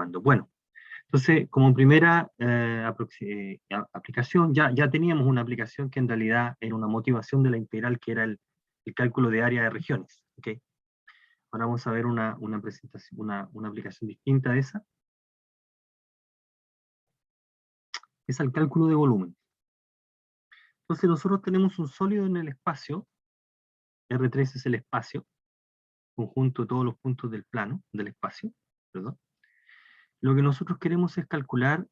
grabando. Bueno, entonces, como primera aplicación, ya teníamos una aplicación que en realidad era una motivación de la integral, que era el cálculo de área de regiones. ¿Okay? Ahora vamos a ver una presentación, una aplicación distinta de esa. Es el cálculo de volumen. Entonces nosotros tenemos un sólido en el espacio, R3 es el espacio, conjunto de todos los puntos del plano, del espacio, perdón. Lo que nosotros queremos es calcular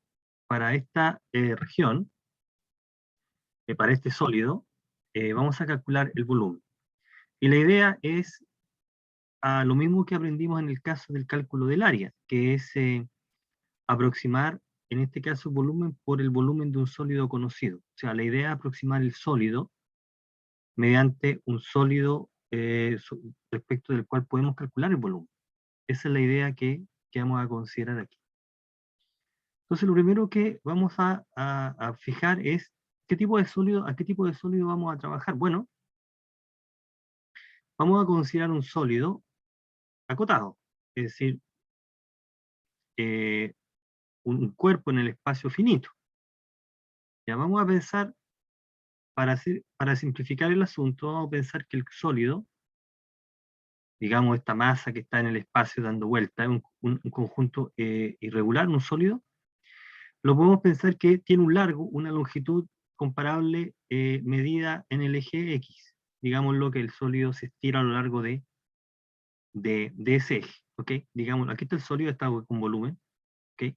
para esta región, para este sólido, vamos a calcular el volumen. Y la idea es lo mismo que aprendimos en el caso del cálculo del área, que es aproximar, en este caso, el volumen por el volumen de un sólido conocido. O sea, la idea es aproximar el sólido mediante un sólido respecto del cual podemos calcular el volumen. Esa es la idea que vamos a considerar aquí. Entonces, lo primero que vamos a fijar es qué tipo de sólido, a qué tipo de sólido vamos a trabajar. Bueno, vamos a considerar un sólido acotado, es decir, un cuerpo en el espacio finito. Ya vamos a pensar, para simplificar el asunto, vamos a pensar que el sólido, digamos esta masa que está en el espacio dando vuelta, es un conjunto irregular, un sólido, lo podemos pensar que tiene un largo, una longitud comparable medida en el eje X. Digámoslo que el sólido se estira a lo largo de ese eje. ¿Ok? Digamos, aquí está el sólido, está con volumen. ¿Ok?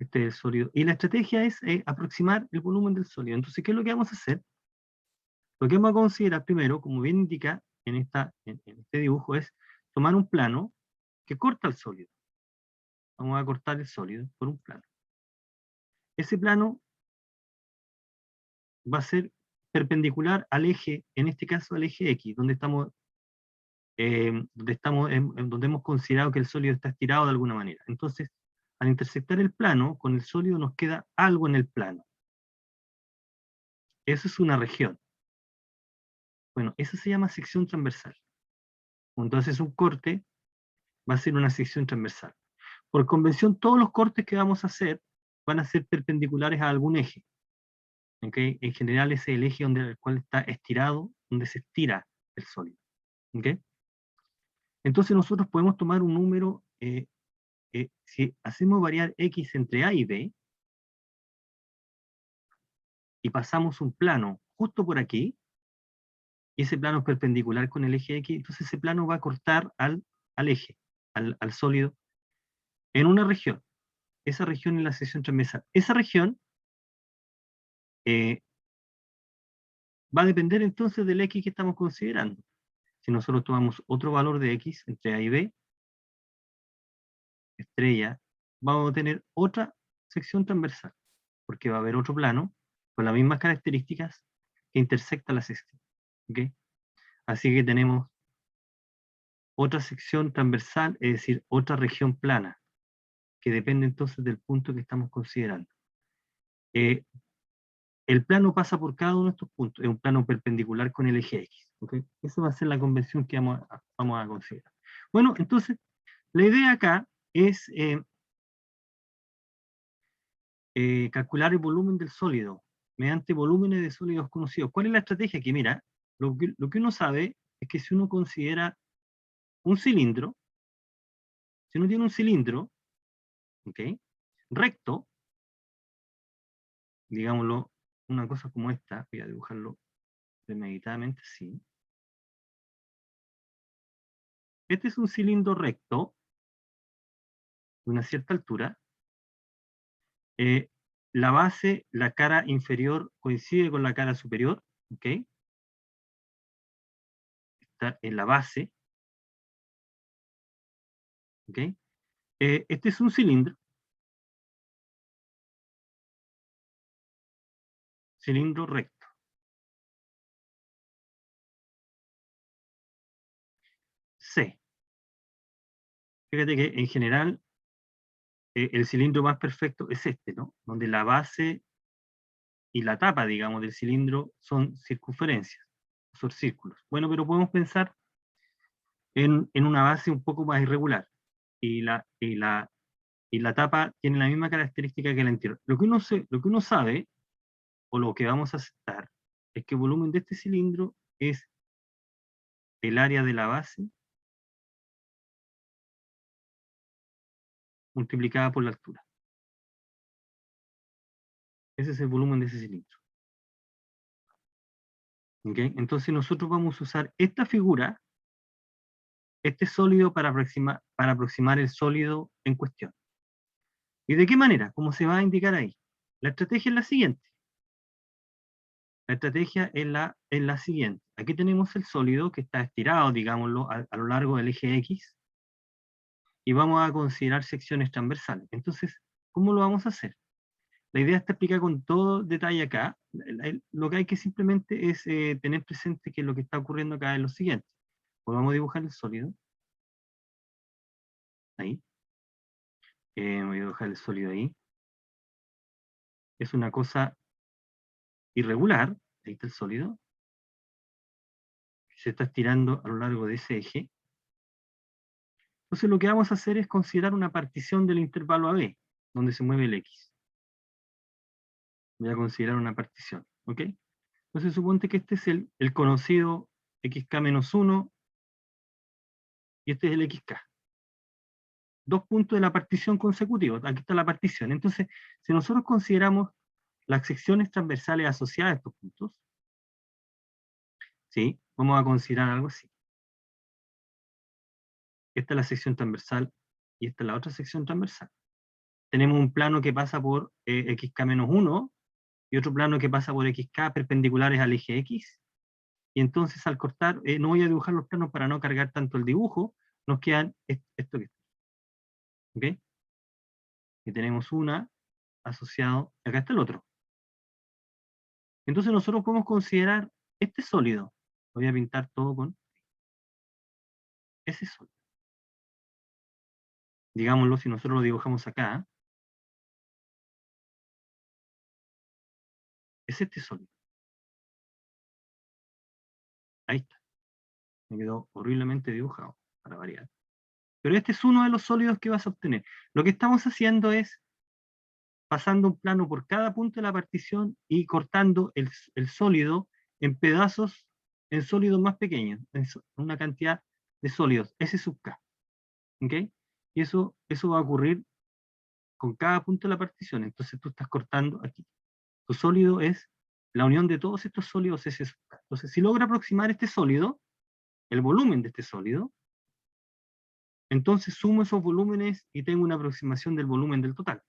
Este es el sólido. Y la estrategia es aproximar el volumen del sólido. Entonces, ¿qué es lo que vamos a hacer? Lo que vamos a considerar primero, como bien indica en este dibujo, es tomar un plano que corta el sólido. Vamos a cortar el sólido por un plano. Ese plano va a ser perpendicular al eje, en este caso al eje X, donde donde hemos considerado que el sólido está estirado de alguna manera. Entonces, al intersectar el plano con el sólido nos queda algo en el plano. Eso es una región. Bueno, eso se llama sección transversal. Entonces un corte va a ser una sección transversal. Por convención, todos los cortes que vamos a hacer van a ser perpendiculares a algún eje. ¿Okay? En general ese es el eje el cual está estirado, donde se estira el sólido. ¿Okay? Entonces nosotros podemos tomar un número, si hacemos variar x entre a y b, y pasamos un plano justo por aquí, y ese plano es perpendicular con el eje x, entonces ese plano va a cortar al eje, al sólido, en una región. Esa región es la sección transversal. Esa región va a depender entonces del x que estamos considerando. Si nosotros tomamos otro valor de x entre a y b, estrella, vamos a tener otra sección transversal, porque va a haber otro plano con las mismas características que intersecta la sección. ¿Okay? Así que tenemos otra sección transversal, es decir, otra región plana, que depende entonces del punto que estamos considerando. El plano pasa por cada uno de estos puntos, es un plano perpendicular con el eje X. ¿Okay? Esa va a ser la convención que vamos a considerar. Bueno, entonces, la idea acá es calcular el volumen del sólido mediante volúmenes de sólidos conocidos. ¿Cuál es la estrategia? Que mira, lo que uno sabe es que si uno considera un cilindro, si uno tiene un cilindro, ¿okay? Recto, digámoslo, una cosa como esta, voy a dibujarlo premeditadamente, sí. Este es un cilindro recto, de una cierta altura. La base, la cara inferior coincide con la cara superior, ¿ok? Está en la base, ¿ok? Este es un cilindro recto. C. Fíjate que en general el cilindro más perfecto es este, ¿no? Donde la base y la tapa, digamos, del cilindro son circunferencias, son círculos. Bueno, pero podemos pensar en una base un poco más irregular. Y la y la tapa tiene la misma característica que la interior. Lo que uno sabe, o lo que vamos a aceptar, es que el volumen de este cilindro es el área de la base multiplicada por la altura. Ese es el volumen de ese cilindro. ¿Okay? Entonces nosotros vamos a usar esta figura, este sólido, para aproximar el sólido en cuestión. ¿Y de qué manera? Como se va a indicar ahí. La estrategia es la siguiente. La estrategia es la siguiente. Aquí tenemos el sólido que está estirado, digámoslo, a lo largo del eje X, y vamos a considerar secciones transversales. Entonces, ¿cómo lo vamos a hacer? La idea está explicada con todo detalle acá. Lo que hay que simplemente es tener presente que lo que está ocurriendo acá es lo siguiente. Pues vamos a dibujar el sólido. Ahí. Voy a dibujar el sólido ahí. Es una cosa irregular. Ahí está el sólido. Se está estirando a lo largo de ese eje. Entonces lo que vamos a hacer es considerar una partición del intervalo AB, donde se mueve el X. Voy a considerar una partición, ¿ok? Entonces suponte que este es el conocido xk-1, y este es el xk. Dos puntos de la partición consecutivos, aquí está la partición. Entonces, si nosotros consideramos las secciones transversales asociadas a estos puntos, ¿sí? Vamos a considerar algo así. Esta es la sección transversal, y esta es la otra sección transversal. Tenemos un plano que pasa por xk-1, y otro plano que pasa por xk perpendiculares al eje X, y entonces al cortar, no voy a dibujar los planos para no cargar tanto el dibujo, nos quedan esto que está, ¿ok? Y tenemos una asociado, acá está el otro. Entonces nosotros podemos considerar este sólido, lo voy a pintar todo con ese sólido. Digámoslo, si nosotros lo dibujamos acá, es este sólido. Ahí está. Me quedó horriblemente dibujado, para variar. Pero este es uno de los sólidos que vas a obtener. Lo que estamos haciendo es pasando un plano por cada punto de la partición y cortando el sólido en pedazos, en sólidos más pequeños, en una cantidad de sólidos, S sub K. ¿Ok? Y eso va a ocurrir con cada punto de la partición. Entonces tú estás cortando aquí. Tu sólido es la unión de todos estos sólidos S sub K. Entonces, si logra aproximar este sólido, el volumen de este sólido, entonces sumo esos volúmenes y tengo una aproximación del volumen del total.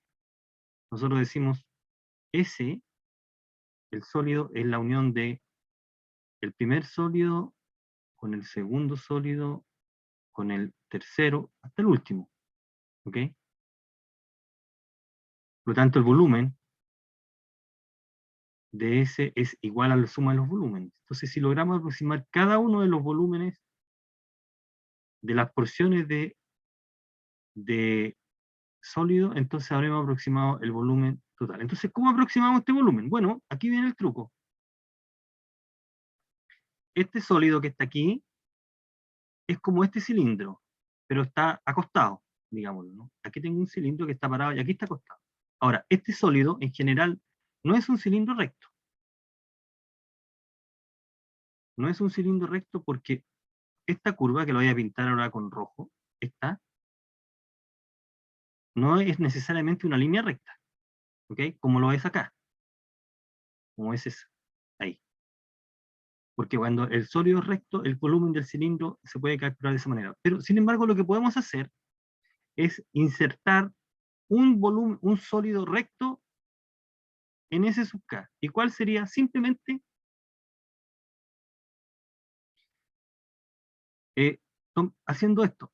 Nosotros decimos S, el sólido, es la unión de el primer sólido con el segundo sólido, con el tercero, hasta el último. ¿Ok? Por lo tanto, el volumen de S es igual a la suma de los volúmenes. Entonces, si logramos aproximar cada uno de los volúmenes de las porciones de sólido, entonces habremos aproximado el volumen total. Entonces, ¿cómo aproximamos este volumen? Bueno, aquí viene el truco. Este sólido que está aquí es como este cilindro, pero está acostado, digámoslo, ¿no? Aquí tengo un cilindro que está parado y aquí está acostado. Ahora, este sólido, en general, no es un cilindro recto. No es un cilindro recto porque esta curva, que lo voy a pintar ahora con rojo, esta, no es necesariamente una línea recta, ¿ok? Como lo es acá, como es esa, ahí. Porque cuando el sólido es recto, el volumen del cilindro se puede calcular de esa manera. Pero, sin embargo, lo que podemos hacer es insertar un volumen, un sólido recto en ese sub K. ¿Y cuál sería? Simplemente eh, haciendo esto.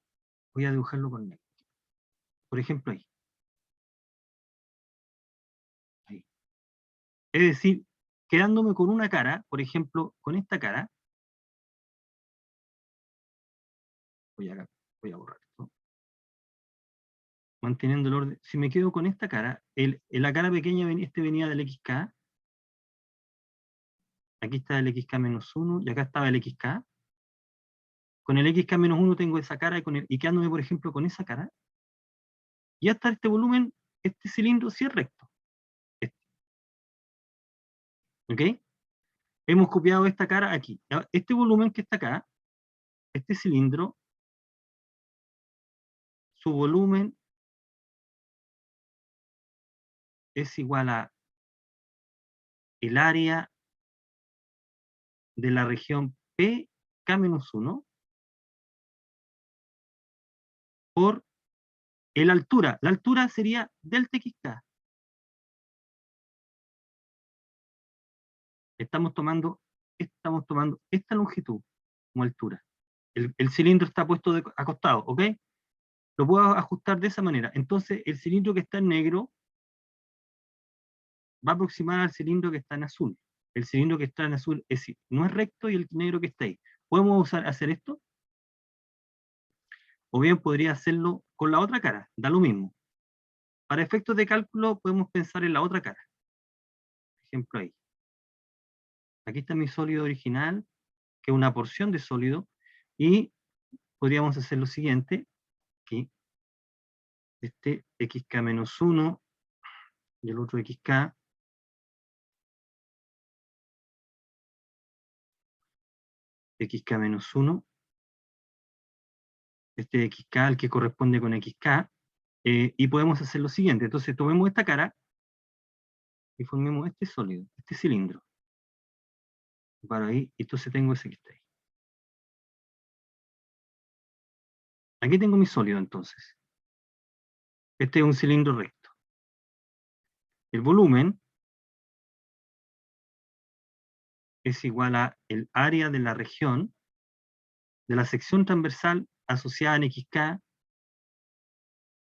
Voy a dibujarlo con negro. Por ejemplo, ahí. Ahí. Es decir, quedándome con una cara, por ejemplo, con esta cara, voy a borrar esto, manteniendo el orden. Si me quedo con esta cara, la cara pequeña venía del XK, aquí está el XK-1 y acá estaba el XK. Con el XK-1 tengo esa cara y quedándome, por ejemplo, con esa cara, Y hasta este volumen, este cilindro sí es recto. ¿Ok? Hemos copiado esta cara aquí. Este volumen que está acá, este cilindro, su volumen es igual a el área de la región P K-1 por la altura. La altura sería delta XK. Estamos tomando esta longitud como altura. El cilindro está puesto acostado, ¿ok? Lo puedo ajustar de esa manera. Entonces, el cilindro que está en negro va a aproximar al cilindro que está en azul. El cilindro que está en azul no es recto y el negro que está ahí. ¿Podemos hacer esto? O bien podría hacerlo con la otra cara, da lo mismo. Para efectos de cálculo podemos pensar en la otra cara. Por ejemplo ahí. Aquí está mi sólido original, que es una porción de sólido, y podríamos hacer lo siguiente, aquí, este xk-1 y el otro xk, xk-1, este xk al que corresponde con xk, y podemos hacer lo siguiente. Entonces tomemos esta cara y formemos este sólido, este cilindro. Para ahí, y entonces tengo ese que está ahí. Aquí tengo mi sólido entonces. Este es un cilindro recto. El volumen es igual a el área de la región de la sección transversal asociada en XK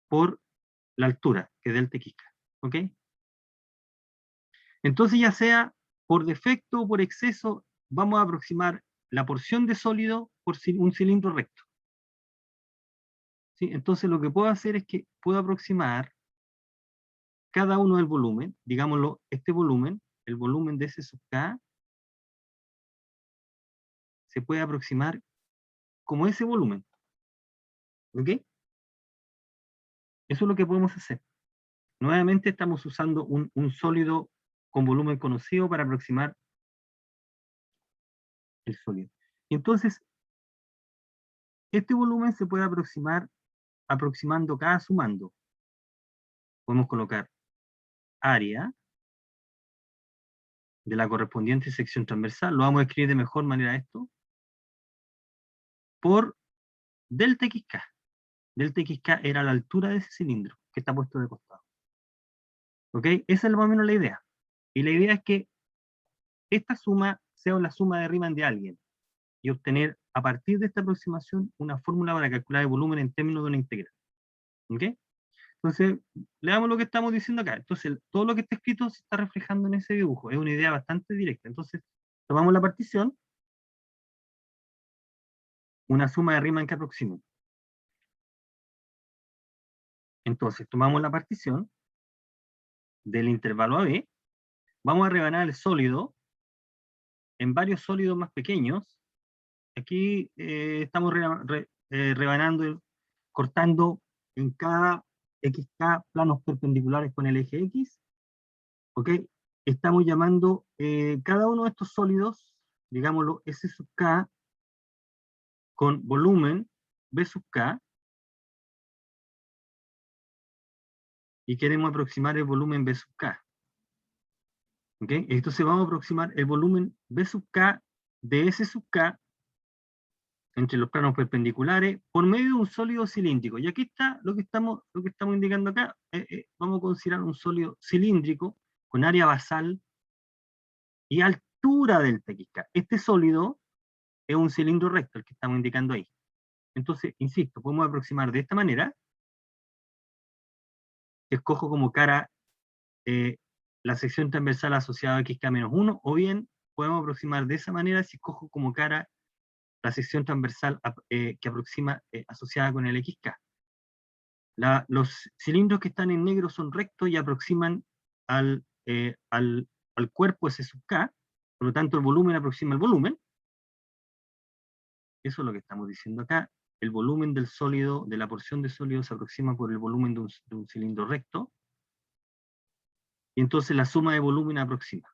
por la altura, que es delta XK. ¿Ok? Entonces, ya sea por defecto o por exceso, vamos a aproximar la porción de sólido por un cilindro recto. ¿Sí? Entonces, lo que puedo hacer es que puedo aproximar cada uno del volumen, digámoslo, este volumen, el volumen de S sub K, se puede aproximar como ese volumen. ¿Ok? Eso es lo que podemos hacer. Nuevamente estamos usando un sólido con volumen conocido para aproximar el sólido. Entonces, este volumen se puede aproximar aproximando cada sumando. Podemos colocar área de la correspondiente sección transversal, lo vamos a escribir de mejor manera esto, por delta XK. Delta XK era la altura de ese cilindro que está puesto de costado. ¿Ok? Esa es más o menos la idea. Y la idea es que esta suma sea la suma de Riemann de alguien y obtener a partir de esta aproximación una fórmula para calcular el volumen en términos de una integral. ¿Ok? Entonces, leamos lo que estamos diciendo acá. Entonces, todo lo que está escrito se está reflejando en ese dibujo. Es una idea bastante directa. Entonces, tomamos la partición, una suma de Riemann que aproxima. Entonces, tomamos la partición del intervalo AB, vamos a rebanar el sólido en varios sólidos más pequeños. Aquí estamos rebanando, cortando en cada XK planos perpendiculares con el eje X. ¿Ok? Estamos llamando cada uno de estos sólidos, digámoslo, S sub K con volumen B sub K, y queremos aproximar el volumen B sub K. ¿Ok? Entonces vamos a aproximar el volumen B sub K de S sub K entre los planos perpendiculares por medio de un sólido cilíndrico. Y aquí está lo que estamos indicando acá. Vamos a considerar un sólido cilíndrico con área basal y altura del TXK. Este sólido es un cilindro recto, el que estamos indicando ahí. Entonces, insisto, podemos aproximar de esta manera. Escojo como cara la sección transversal asociada a XK-1, o bien podemos aproximar de esa manera si escojo como cara la sección transversal que aproxima asociada con el XK. Los cilindros que están en negro son rectos y aproximan al cuerpo S sub K, por lo tanto el volumen aproxima el volumen. Eso es lo que estamos diciendo acá. el volumen del sólido, de la porción de sólido se aproxima por el volumen de un cilindro recto, y entonces la suma de volumen aproxima.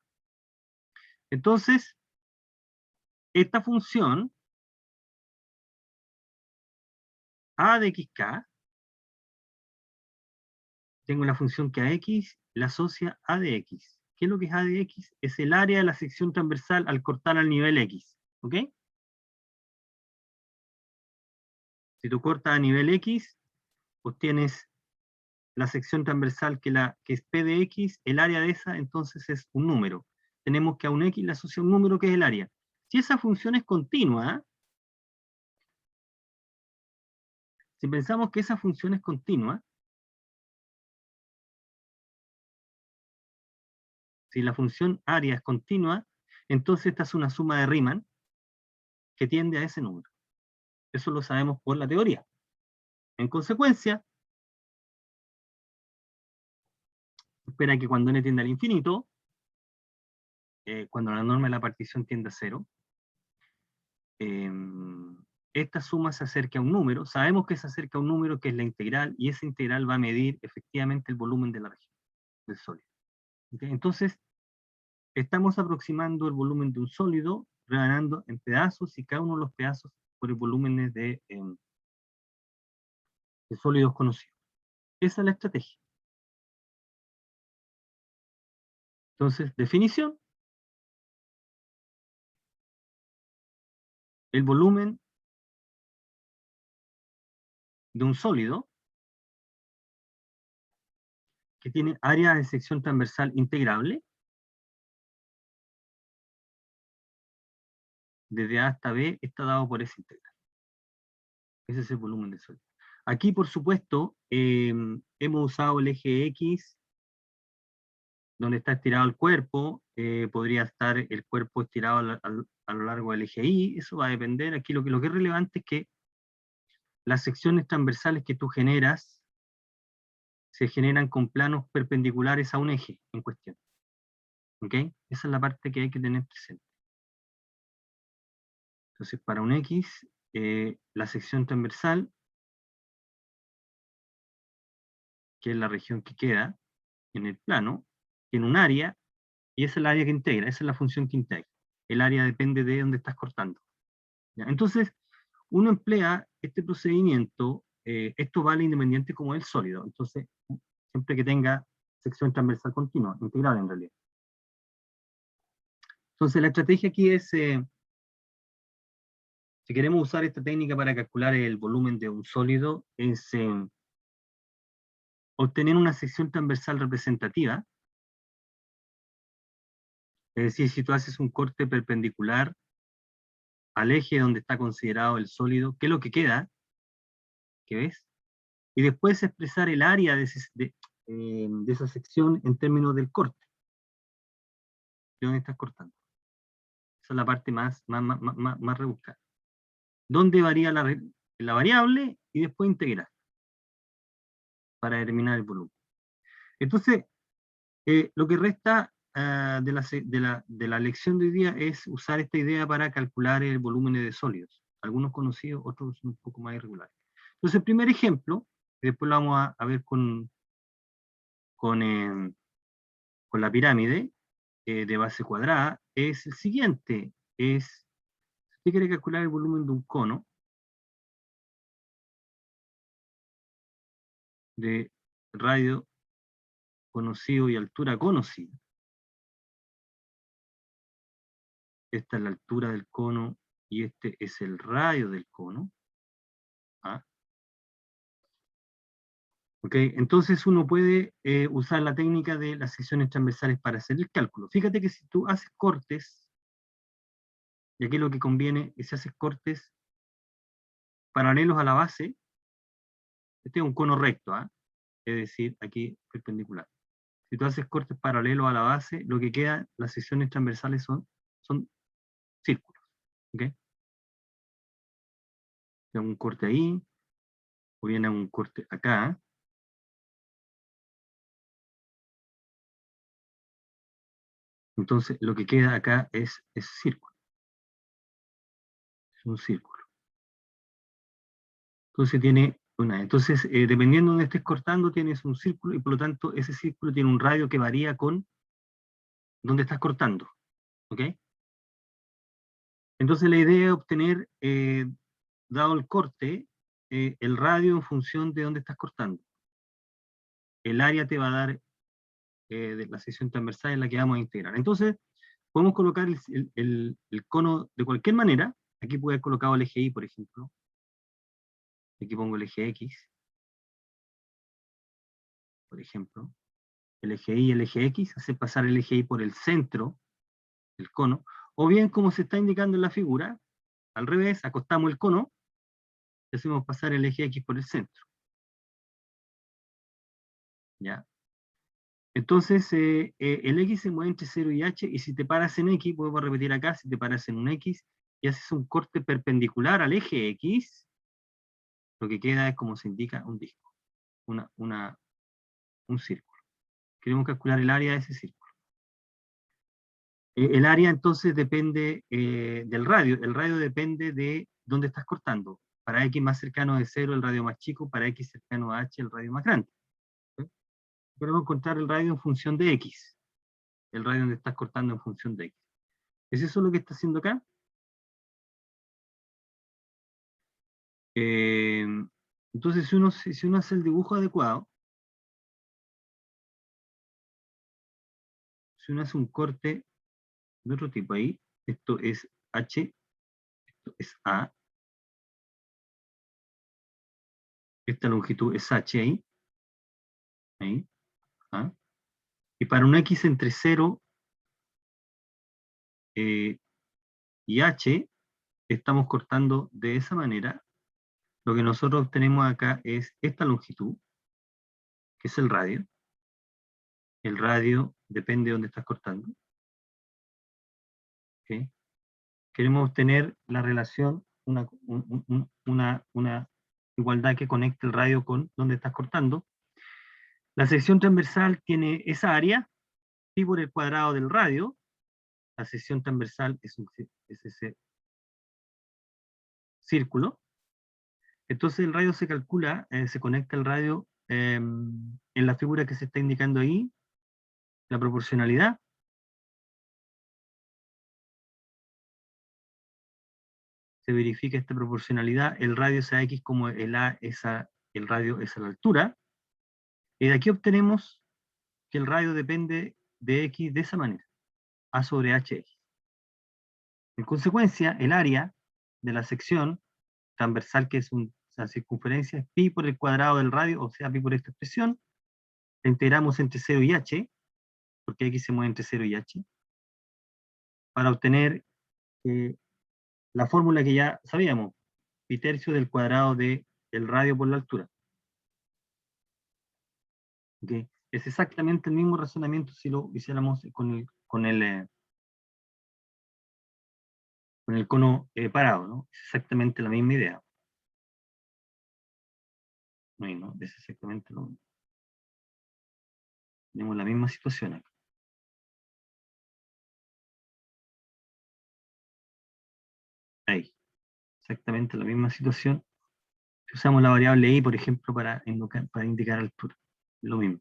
Entonces, esta función, a de xk, tengo la función que a x la asocia a de x. ¿Qué es lo que es a de x? Es el área de la sección transversal al cortar al nivel x. ¿Ok? Si tú cortas a nivel x, obtienes la sección transversal que es P de X, el área de esa entonces es un número. Tenemos que a un X le asocia un número que es el área. Si esa función es continua, si pensamos que esa función es continua, si la función área es continua, entonces esta es una suma de Riemann que tiende a ese número. Eso lo sabemos por la teoría. En consecuencia, espera que cuando n tiende al infinito, cuando la norma de la partición tiende a cero, esta suma se acerca a un número, sabemos que se acerca a un número que es la integral, y esa integral va a medir efectivamente el volumen de la región del sólido. ¿Okay? Entonces, estamos aproximando el volumen de un sólido, rebanando en pedazos, y cada uno de los pedazos por el volumen de sólidos conocidos. Esa es la estrategia. Entonces, definición. El volumen de un sólido que tiene área de sección transversal integrable, desde A hasta B, está dado por esa integral. Ese es el volumen del sólido. Aquí, por supuesto, hemos usado el eje X, donde está estirado el cuerpo. Podría estar el cuerpo estirado a lo largo del eje Y. Eso va a depender. Aquí lo que es relevante es que las secciones transversales que tú generas se generan con planos perpendiculares a un eje en cuestión. ¿Ok? Esa es la parte que hay que tener presente. Entonces, para un X, la sección transversal, que es la región que queda en el plano, tiene un área, y esa es el área que integra, esa es la función que integra. El área depende de dónde estás cortando. ¿Ya? Entonces, uno emplea este procedimiento, esto vale independiente como el sólido, entonces, siempre que tenga sección transversal continua, integral en realidad. Entonces, la estrategia aquí es, si queremos usar esta técnica para calcular el volumen de un sólido, es obtener una sección transversal representativa. Es decir, si tú haces un corte perpendicular al eje donde está considerado el sólido, ¿qué es lo que queda? ¿Qué ves? Y después expresar el área de esa sección en términos del corte. ¿De dónde estás cortando? Esa es la parte más rebuscada. ¿Dónde varía la variable? Y después integrar para determinar el volumen. Entonces, lo que resta de la lección de hoy día es usar esta idea para calcular el volumen de sólidos. Algunos conocidos, otros un poco más irregulares. Entonces, el primer ejemplo, y después lo vamos a ver con la pirámide de base cuadrada, es el siguiente. Si usted quiere calcular el volumen de un cono de radio conocido y altura conocida. Esta es la altura del cono y este es el radio del cono. ¿Ah? Okay, entonces uno puede usar la técnica de las secciones transversales para hacer el cálculo. Fíjate que si tú haces cortes, y aquí lo que conviene es si haces cortes paralelos a la base, este es un cono recto, ¿ah? Es decir, aquí perpendicular. Si tú haces cortes paralelos a la base, lo que queda, las secciones transversales son círculos. ¿Okay? Hago un corte ahí, o bien hago un corte acá. Entonces, lo que queda acá es círculo. Es un círculo. Entonces tiene una. Entonces, dependiendo de donde estés cortando, tienes un círculo y por lo tanto ese círculo tiene un radio que varía con donde estás cortando. ¿Ok? Entonces la idea es obtener, dado el corte, el radio en función de dónde estás cortando. El área te va a dar de la sección transversal en la que vamos a integrar. Entonces, podemos colocar el cono de cualquier manera. Aquí puede haber colocado el eje Y, por ejemplo. Aquí pongo el eje X, por ejemplo. El eje Y y el eje X, hace pasar el eje Y por el centro del cono. O bien, como se está indicando en la figura, al revés, acostamos el cono y hacemos pasar el eje X por el centro. ¿Ya? Entonces, el X se mueve entre 0 y H, y si te paras en X, podemos repetir acá, si te paras en un X y haces un corte perpendicular al eje X, lo que queda es, como se indica, un disco, un círculo. Queremos calcular el área de ese círculo. El área entonces depende del radio. El radio depende de dónde estás cortando. Para X más cercano de 0, el radio más chico. Para X cercano a H, el radio más grande. ¿Sí? Queremos encontrar el radio en función de X. El radio donde estás cortando en función de X. ¿Es eso lo que está haciendo acá? Eh, entonces, si uno hace el dibujo adecuado, si uno hace un corte de otro tipo ahí, esto es H, esto es A, esta longitud es H ahí, A, y para un X entre 0 y H, estamos cortando de esa manera. Lo que nosotros obtenemos acá es esta longitud, que es el radio. El radio depende de dónde estás cortando. ¿Okay? Queremos obtener la relación, una igualdad que conecte el radio con donde estás cortando. La sección transversal tiene esa área, pi por el cuadrado del radio. La sección transversal es ese círculo. Entonces el radio se calcula, se conecta el radio en la figura que se está indicando ahí, la proporcionalidad. Se verifica esta proporcionalidad, el radio es a X como el radio es a la altura, y de aquí obtenemos que el radio depende de X de esa manera, A sobre HX. En consecuencia, el área de la sección transversal, que es la circunferencia, es pi por el cuadrado del radio, o sea, pi por esta expresión, la integramos entre 0 y h, porque X se mueve entre 0 y h, para obtener la fórmula que ya sabíamos, pi tercio del cuadrado del radio por la altura. ¿Okay? Es exactamente el mismo razonamiento si lo hiciéramos con el cono parado, ¿no? Es exactamente la misma idea. No, es exactamente lo mismo. Tenemos la misma situación acá. Ahí. Exactamente la misma situación. Si usamos la variable i, por ejemplo, para indicar altura. Lo mismo.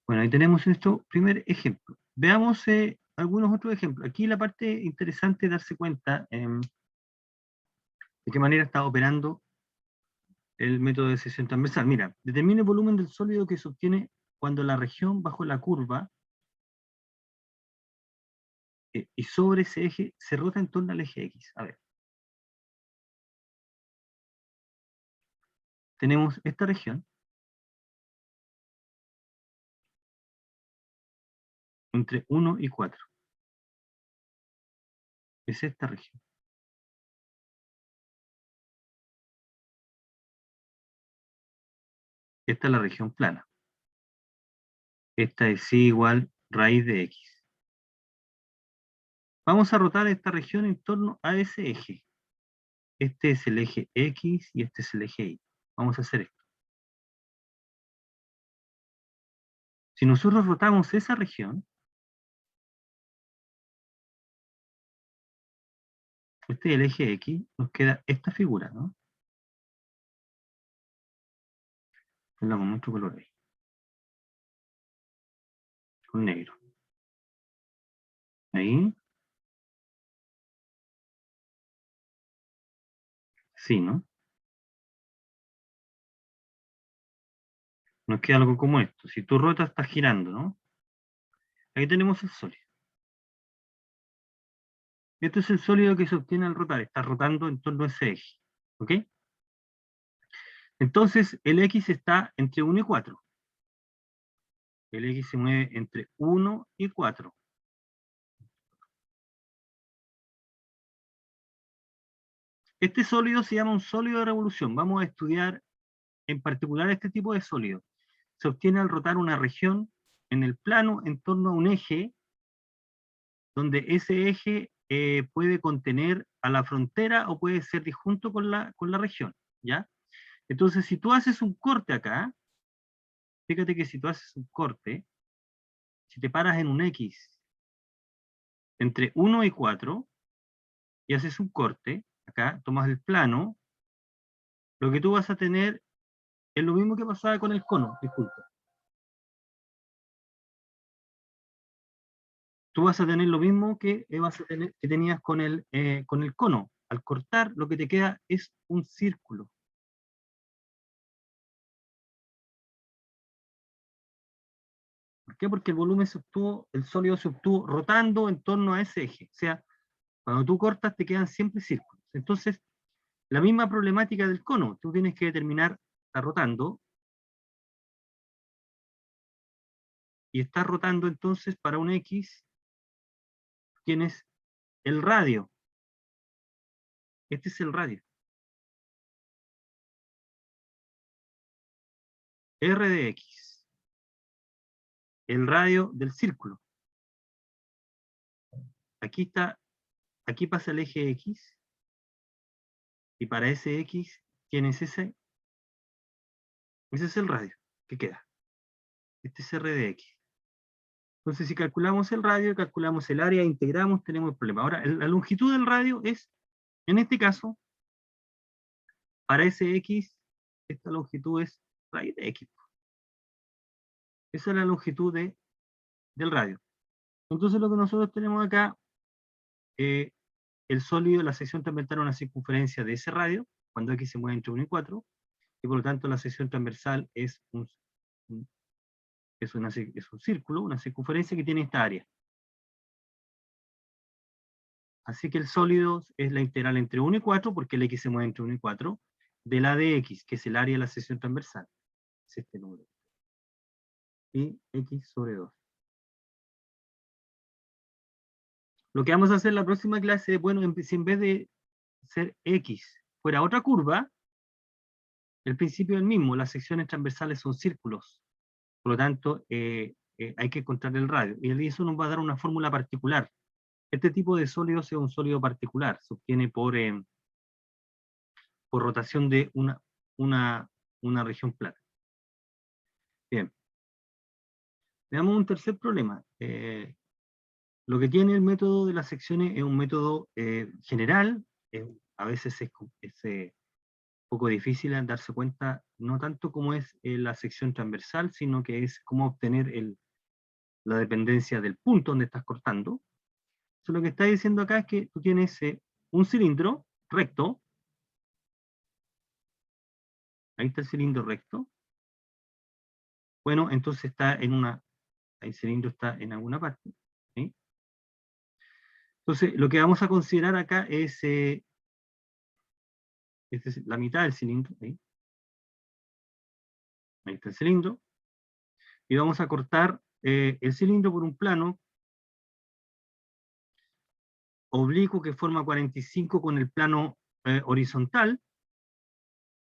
Bueno, ahí tenemos nuestro primer ejemplo. Veamos algunos otros ejemplos. Aquí la parte interesante es darse cuenta de qué manera está operando el método de sección transversal. Mira, determina el volumen del sólido que se obtiene cuando la región bajo la curva y sobre ese eje se rota en torno al eje X. A ver. Tenemos esta región entre 1 y 4. Es esta región. Esta es la región plana. Esta es C igual raíz de X. Vamos a rotar esta región en torno a ese eje. Este es el eje X y este es el eje Y. Vamos a hacer esto. Si nosotros rotamos esa región, este es el eje X, nos queda esta figura, ¿no? La con otro color ahí. Con negro. Ahí. Sí, ¿no? Nos queda algo como esto. Si tú rotas, estás girando, ¿no? Ahí tenemos el sólido. Este es el sólido que se obtiene al rotar. Está rotando en torno a ese eje. ¿Ok? Entonces, el X está entre 1 y 4. El X se mueve entre 1 y 4. Este sólido se llama un sólido de revolución. Vamos a estudiar en particular este tipo de sólido. Se obtiene al rotar una región en el plano en torno a un eje, donde ese eje puede contener a la frontera o puede ser disjunto con la región, ¿ya? Entonces, si tú haces un corte acá, fíjate que si tú haces un corte, si te paras en un X entre 1 y 4, y haces un corte, acá, tomas el plano, lo que tú vas a tener es lo mismo que pasaba con el cono, disculpa. Tú vas a tener lo mismo que, que tenías con el cono. Al cortar, lo que te queda es un círculo. ¿Por qué? Porque el volumen se obtuvo, el sólido se obtuvo rotando en torno a ese eje. O sea, cuando tú cortas te quedan siempre círculos. Entonces, la misma problemática del cono. Tú tienes que determinar, está rotando, y está rotando entonces para un X, tienes el radio. Este es el radio. R de X. El radio del círculo. Aquí está, aquí pasa el eje X, y para ese X tienes ese es el radio que queda. Este es R de X. Entonces, si calculamos el radio, calculamos el área, integramos, tenemos el problema. Ahora, la longitud del radio es, en este caso, para ese X, esta longitud es raíz de X. Esa es la longitud del radio. Entonces, lo que nosotros tenemos acá, el sólido, la sección transversal, una circunferencia de ese radio, cuando X se mueve entre 1 y 4, y por lo tanto la sección transversal es un círculo, una circunferencia que tiene esta área. Así que el sólido es la integral entre 1 y 4, porque el X se mueve entre 1 y 4, de la de X, que es el área de la sección transversal. Es este número. Y X sobre 2. Lo que vamos a hacer en la próxima clase es, bueno, si en vez de ser X fuera otra curva, el principio es el mismo, las secciones transversales son círculos. Por lo tanto, hay que encontrar el radio. Y eso nos va a dar una fórmula particular. Este tipo de sólidos es un sólido particular. Se obtiene por rotación de una región plana. Bien. Veamos un tercer problema. Lo que tiene el método de las secciones es un método general. A veces es poco difícil darse cuenta, no tanto cómo es la sección transversal, sino que es cómo obtener la dependencia del punto donde estás cortando. Entonces, lo que está diciendo acá es que tú tienes un cilindro recto. Ahí está el cilindro recto. Bueno, entonces está el cilindro está en alguna parte. ¿Sí? Entonces, lo que vamos a considerar acá es la mitad del cilindro. Ahí está el cilindro. Y vamos a cortar el cilindro por un plano oblicuo que forma 45 con el plano horizontal,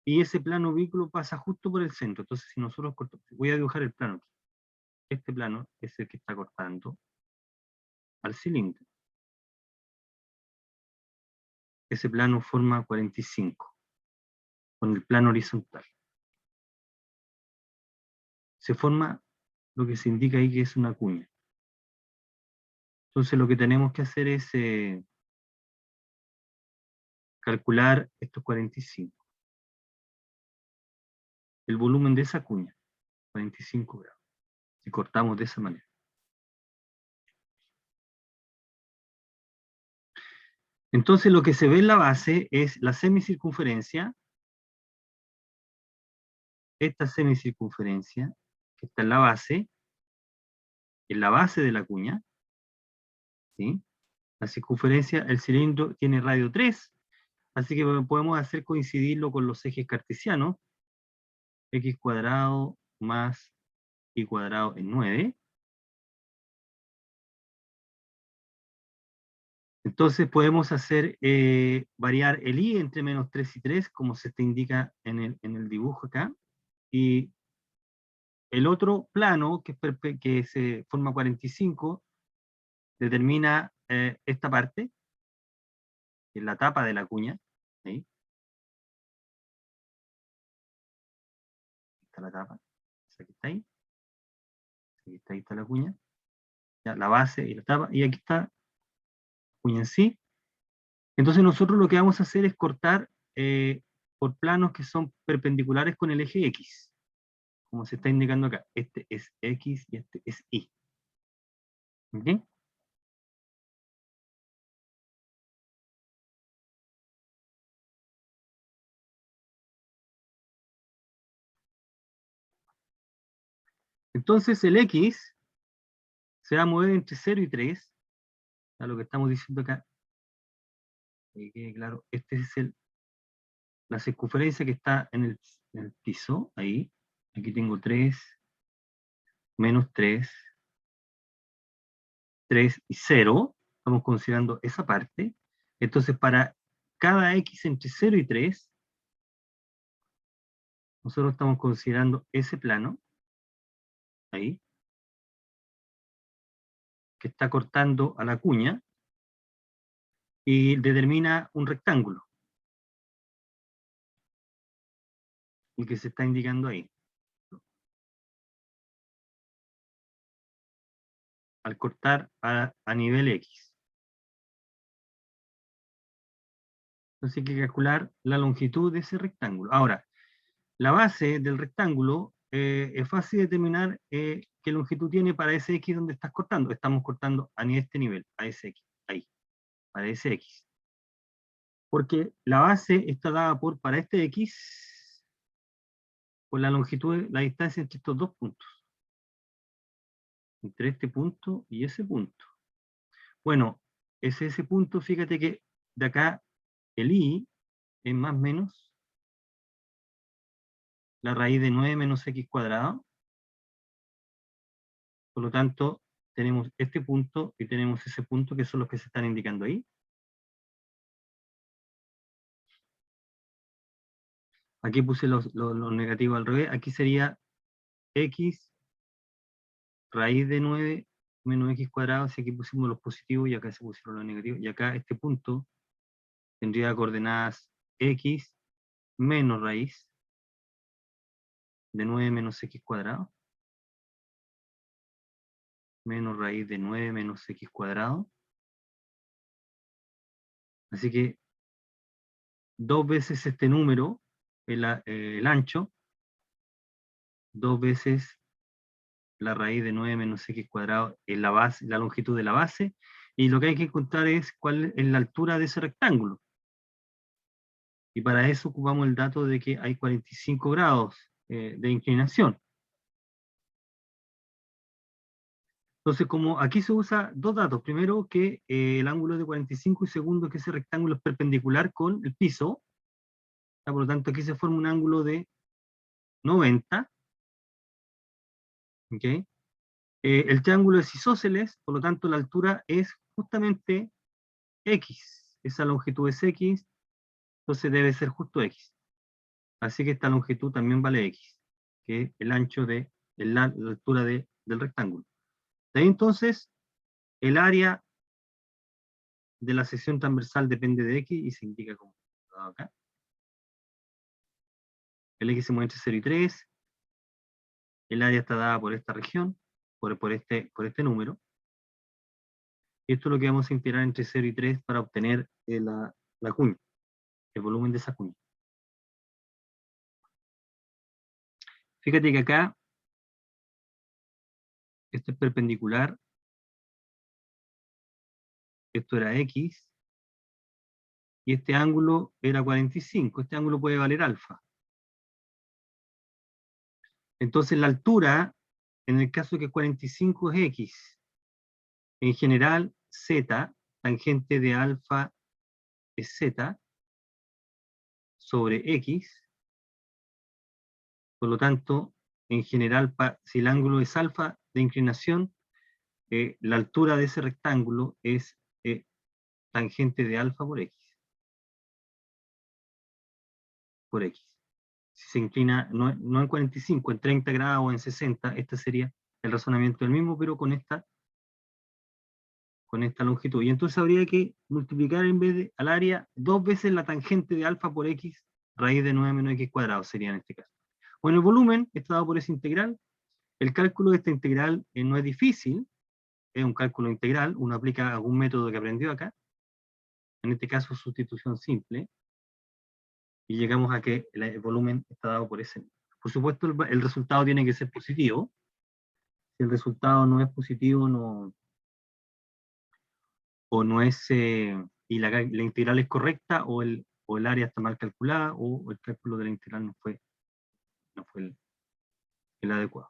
y ese plano oblicuo pasa justo por el centro. Entonces, si nosotros cortamos, voy a dibujar el plano aquí. Este plano es el que está cortando al cilindro. Ese plano forma 45 con el plano horizontal. Se forma lo que se indica ahí que es una cuña. Entonces lo que tenemos que hacer es calcular estos 45. el volumen de esa cuña, 45 grados, si cortamos de esa manera. Entonces lo que se ve en la base es la semicircunferencia, esta semicircunferencia, que está en la base de la cuña, ¿sí? La circunferencia, el cilindro tiene radio 3, así que podemos hacer coincidirlo con los ejes cartesianos, x cuadrado más y cuadrado en 9. Entonces podemos hacer variar el i entre menos 3 y 3, como se te indica en el dibujo acá, y el otro plano, que se forma 45, determina esta parte, que es la tapa de la cuña, ¿sí? Está la tapa, aquí está ahí, ahí está la cuña, ya, la base y la tapa, y aquí está la cuña en sí. Entonces nosotros lo que vamos a hacer es cortar por planos que son perpendiculares con el eje X, como se está indicando acá. Este es X y este es Y. ¿Ok? Entonces el X se va a mover entre 0 y 3, a lo que estamos diciendo acá, que quede claro, este es la circunferencia que está en el piso, ahí. Aquí tengo 3, menos 3, 3 y 0. Estamos considerando esa parte. Entonces, para cada X entre 0 y 3, nosotros estamos considerando ese plano, ahí, que está cortando a la cuña, y determina un rectángulo, el que se está indicando ahí, al cortar a nivel X. Entonces hay que calcular la longitud de ese rectángulo. Ahora, la base del rectángulo es fácil determinar qué longitud tiene para ese X donde estás cortando. Estamos cortando a este nivel, a ese X, ahí, para ese X. Porque la base está dada para este X, por la longitud, la distancia entre estos dos puntos. Entre este punto y ese punto. Bueno, ese punto, fíjate que de acá el I es más o menos la raíz de 9 menos X cuadrado. Por lo tanto, tenemos este punto y tenemos ese punto, que son los que se están indicando ahí. Aquí puse los negativos al revés. Aquí sería X raíz de 9 menos X cuadrado. Si aquí pusimos los positivos y acá se pusieron los negativos. Y acá este punto tendría coordenadas X menos raíz de 9 menos X cuadrado. Menos raíz de 9 menos X cuadrado. Así que 2 veces este número, el ancho, 2 veces la raíz de 9 menos X cuadrado es la base, la longitud de la base, y lo que hay que encontrar es cuál es la altura de ese rectángulo. Y para eso ocupamos el dato de que hay 45 grados de inclinación. Entonces, como aquí se usa dos datos, primero que el ángulo es de 45 y segundo que ese rectángulo es perpendicular con el piso, por lo tanto aquí se forma un ángulo de 90, ¿ok? El triángulo es isósceles, por lo tanto la altura es justamente X, esa longitud es X, entonces debe ser justo X. Así que esta longitud también vale X, que es el ancho la altura del rectángulo. De ahí entonces, el área de la sección transversal depende de X y se indica como acá. El X se mueve entre 0 y 3, el área está dada por esta región, por este número. Y esto es lo que vamos a integrar entre 0 y 3 para obtener la cuña, el volumen de esa cuña. Fíjate que acá, esto es perpendicular, esto era X, y este ángulo era 45, este ángulo puede valer alfa. Entonces la altura, en el caso de que 45 es X, en general Z, tangente de alfa es Z, sobre X, por lo tanto, en general, si el ángulo es alfa de inclinación, la altura de ese rectángulo es tangente de alfa por X. Si se inclina, no en 45, en 30 grados o en 60, este sería el razonamiento del mismo, pero con esta longitud. Y entonces habría que multiplicar en vez de al área 2 veces la tangente de alfa por X, raíz de 9 menos X cuadrado sería en este caso. Bueno, el volumen está dado por esa integral. El cálculo de esta integral no es difícil, es un cálculo integral, uno aplica algún método que aprendió acá, en este caso sustitución simple, y llegamos a que el volumen está dado por ese. Por supuesto, el resultado tiene que ser positivo. Si el resultado no es positivo, o no es, y la integral es correcta, o el área está mal calculada, o el cálculo de la integral no fue el adecuado.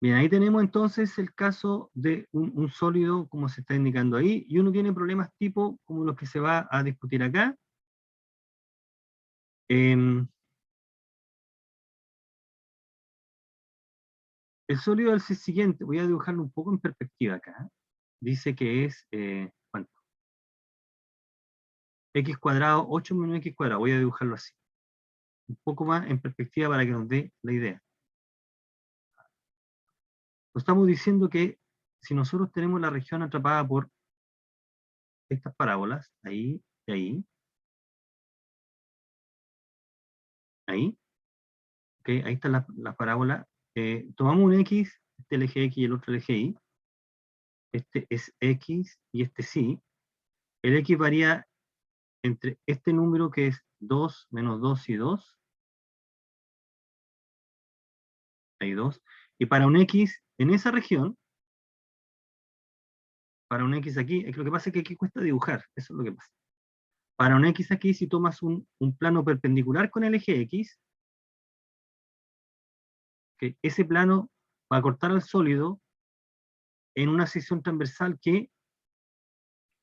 Bien, ahí tenemos entonces el caso de un sólido, como se está indicando ahí, y uno tiene problemas tipo como los que se va a discutir acá. El sólido es el siguiente, voy a dibujarlo un poco en perspectiva acá. Dice que es, ¿cuánto? X cuadrado, 8 menos X cuadrado, voy a dibujarlo así. Un poco más en perspectiva para que nos dé la idea. Nos estamos diciendo que si nosotros tenemos la región atrapada por estas parábolas, ahí y ahí, okay, ahí está la parábola. Tomamos un X, este el eje X y el otro el eje Y. Este es X y este sí. El X varía entre este número que es 2 menos 2 y 2. Hay 2. Y para un X en esa región, para un X aquí, lo que pasa es que aquí cuesta dibujar, eso es lo que pasa. Para un X aquí, si tomas un plano perpendicular con el eje X, que ese plano va a cortar al sólido en una sección transversal que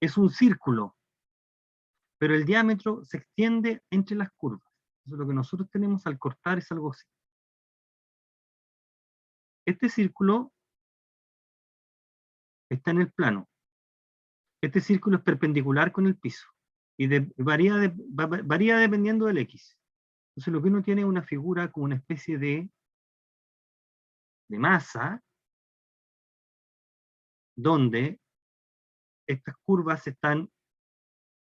es un círculo, pero el diámetro se extiende entre las curvas. Eso es lo que nosotros tenemos al cortar, es algo así. Este círculo está en el plano. Este círculo es perpendicular con el piso y varía dependiendo del X. Entonces lo que uno tiene es una figura como una especie de masa donde estas curvas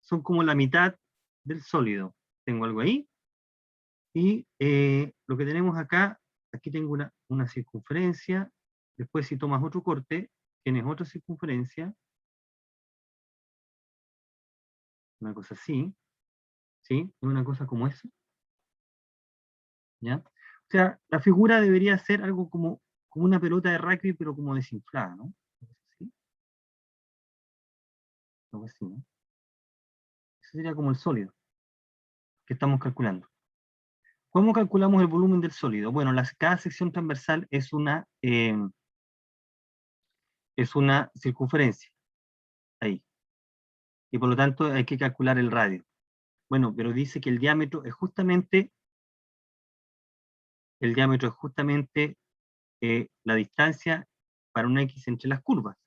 son como la mitad del sólido. Tengo algo ahí, y lo que tenemos acá, aquí tengo una circunferencia, después si tomas otro corte, tienes otra circunferencia, una cosa así, ¿sí? Una cosa como esa, ¿ya? O sea, la figura debería ser algo como una pelota de rugby, pero como desinflada, ¿no? ¿Sí? Algo así, ¿no? Eso sería como el sólido que estamos calculando. ¿Cómo calculamos el volumen del sólido? Bueno, cada sección transversal es una circunferencia, ahí. Y por lo tanto hay que calcular el radio. Bueno, pero dice que el diámetro es justamente la distancia para una X entre las curvas.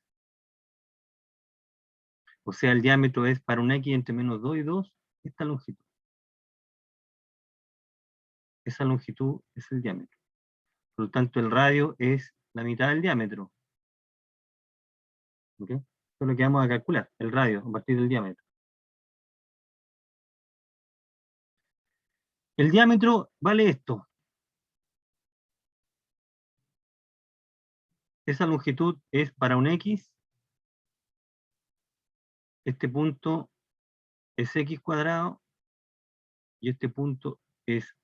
O sea, el diámetro es para una X entre menos 2 y 2, esta longitud. Esa longitud es el diámetro. Por lo tanto, el radio es la mitad del diámetro. ¿Okay? Eso es lo que vamos a calcular, el radio a partir del diámetro. El diámetro vale esto. Esa longitud es para un X. Este punto es X cuadrado y este punto es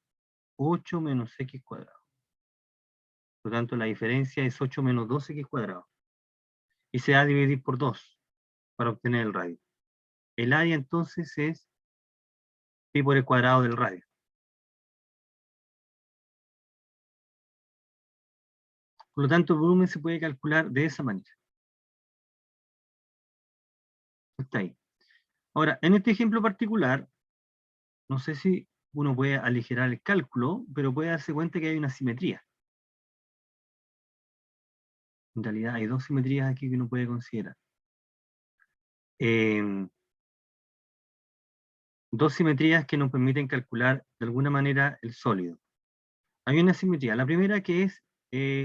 8 menos x cuadrado. Por lo tanto, la diferencia es 8 menos 2x cuadrado. Y se va a dividir por 2 para obtener el radio. El área entonces es pi por el cuadrado del radio. Por lo tanto, el volumen se puede calcular de esa manera. Está ahí. Ahora, en este ejemplo particular, no sé si uno puede aligerar el cálculo, pero puede darse cuenta que hay una simetría. En realidad hay dos simetrías aquí que uno puede considerar. Dos simetrías que nos permiten calcular de alguna manera el sólido. Hay una simetría. La primera que es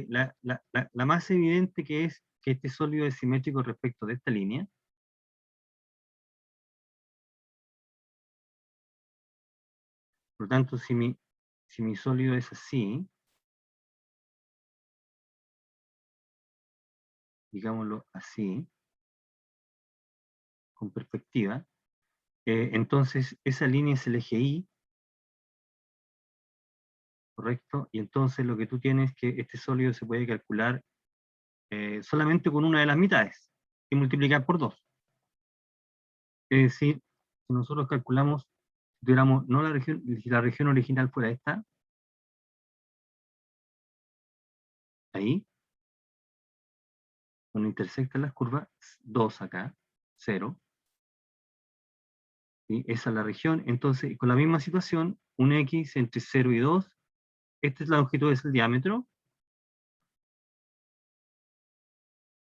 la más evidente, que es que este sólido es simétrico respecto de esta línea. Por lo tanto, si mi sólido es así, digámoslo así, con perspectiva, entonces esa línea es el eje Y, ¿correcto? Y entonces lo que tú tienes es que este sólido se puede calcular solamente con una de las mitades y multiplicar por 2. Es decir, si nosotros calculamos, si tuviéramos, no la región, si la región original fuera esta, ahí, donde intersectan las curvas, 2 acá, 0, ¿sí? Esa es la región. Entonces, con la misma situación, un X entre 0 y 2, esta es la longitud, es el diámetro.